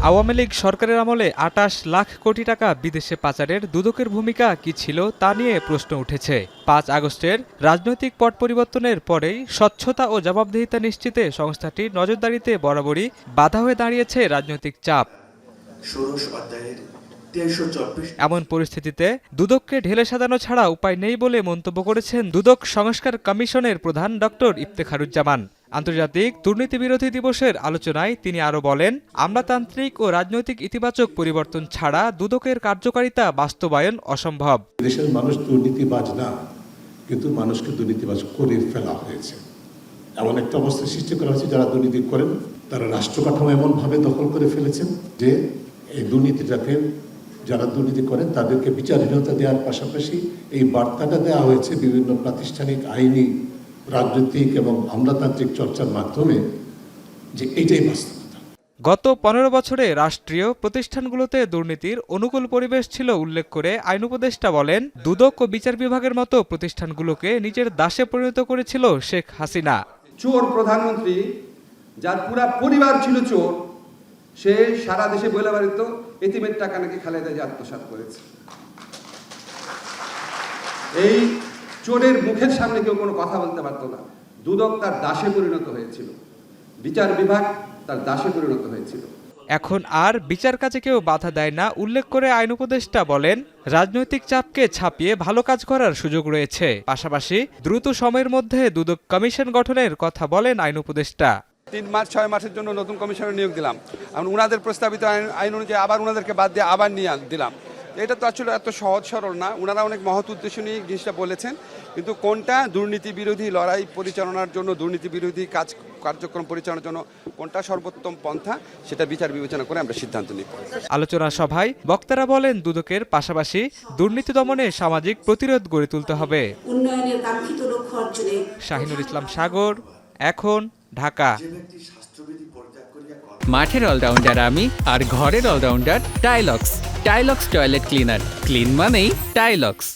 আওয়ামী লীগ সরকারের আমলে ২৮ লাখ কোটি টাকা বিদেশে পাচারের দুদকের ভূমিকা কি ছিল তা নিয়ে প্রশ্ন উঠেছে। ৫ আগস্টের রাজনৈতিক পট পরিবর্তনের পরেই স্বচ্ছতা ও জবাবদিহিতা নিশ্চিতে সংস্থাটির নজরদারিতে বরাবরই বাধা হয়ে দাঁড়িয়েছে রাজনৈতিক চাপ। এমন পরিস্থিতিতে দুদককে ঢেলে সাজানো ছাড়া উপায় নেই বলে মন্তব্য করেছেন দুদক সংস্কার কমিশনের প্রধান ডক্টর ইফতেখারুজ্জামান। আন্তর্জাতিক দুর্নীতি বিরোধী দিবসের আলোচনায় তিনি আরও বলেন, আমলাতান্ত্রিক ও রাজনৈতিক ইতিবাচক পরিবর্তন ছাড়া দুদকের কার্যকারিতা বাস্তবায়ন অসম্ভব। দেশের মানুষ দুর্নীতিবাজ না, কিন্তু মানুষকে দুর্নীতিবাজ করে ফেলা হয়েছে। এমন একটা অবস্থা সৃষ্টি করা হয়েছে, যারা দুর্নীতি করেন তারা রাষ্ট্র কাঠামো এমনভাবে দখল করে ফেলেছেন যে এই দুর্নীতিটাকে, যারা দুর্নীতি করেন তাদেরকে বিচারহীনতা দেওয়ার পাশাপাশি এই বার্তাটা দেওয়া হয়েছে বিভিন্ন প্রাতিষ্ঠানিক, আইনি, রাজনৈতিক এবং আমলাতান্ত্রিক চর্চার মাধ্যমে যে এইটাই বাস্তবতা। গত ১৫ বছরে রাষ্ট্রীয় প্রতিষ্ঠানগুলোতে দুর্নীতির অনুকূল পরিবেশ ছিল উল্লেখ করে আইন উপদেষ্টা বলেন, দুদক ও বিচার বিভাগের মতো প্রতিষ্ঠানগুলোকে নিজের দাসে পরিণত করেছিল শেখ হাসিনা। চোর প্রধানমন্ত্রী, যার পুরা পরিবার ছিল চোর, সে সারা দেশে বলে বেড়াতো এতিমের টাকা নাকি খালেদা জিয়া আত্মসাৎ করেছে। এই চোরের মুখের সামনে কেউ কোনো কথা বলতে পারতো না। দুদক তার দাসে পরিণত হয়েছিল, বিচার বিভাগ তার দাসে পরিণত হয়েছিল। এখন আর বিচার কাজে কেউ বাধা দেয় না উল্লেখ করে আইন উপদেষ্টা বলেন, রাজনৈতিক চাপকে ছাপিয়ে ভালো কাজ করার সুযোগ রয়েছে। পাশাপাশি দ্রুত সময়ের মধ্যে দুদক কমিশন গঠনের কথা বলেন আইন উপদেষ্টা। ৩ মাস ৬ মাসের জন্য নতুন কমিশনার নিয়োগ দিলাম। উনাদের প্রস্তাবিত আইন অনুযায়ী আবার উনাদেরকে বাদ দিয়ে আবার নিয়ে দিলাম। এটা তো আসলে এত সহজ সরল না। উনারা অনেক মহৎ উদ্দেশ্য নিয়ে জিনিসটা বলেছেন, কিন্তু কোনটা দুর্নীতি বিরোধী লড়াই পরিচালনার জন্য, দুর্নীতি বিরোধী কার্যক্রম পরিচালনার জন্য কোনটা সর্বোত্তম পন্থা, সেটা বিচার বিবেচনা করে আমরা সিদ্ধান্ত নিব। আলোচনা সভায় বক্তারা বলেন, দুদকের পাশাপাশি দুর্নীতি দমনে সামাজিক প্রতিরোধ গড়ে তুলতে হবে। উন্নয়নের কাঙ্ক্ষিত লক্ষ্য অর্জনে শাহিনুর ইসলাম সাগর, এখন, ঢাকা। মাঠের অলরাউন্ডার আমি, আর ঘরের allrounder Tilex. Tilex toilet cleaner, clean মানেই টাইলক্স।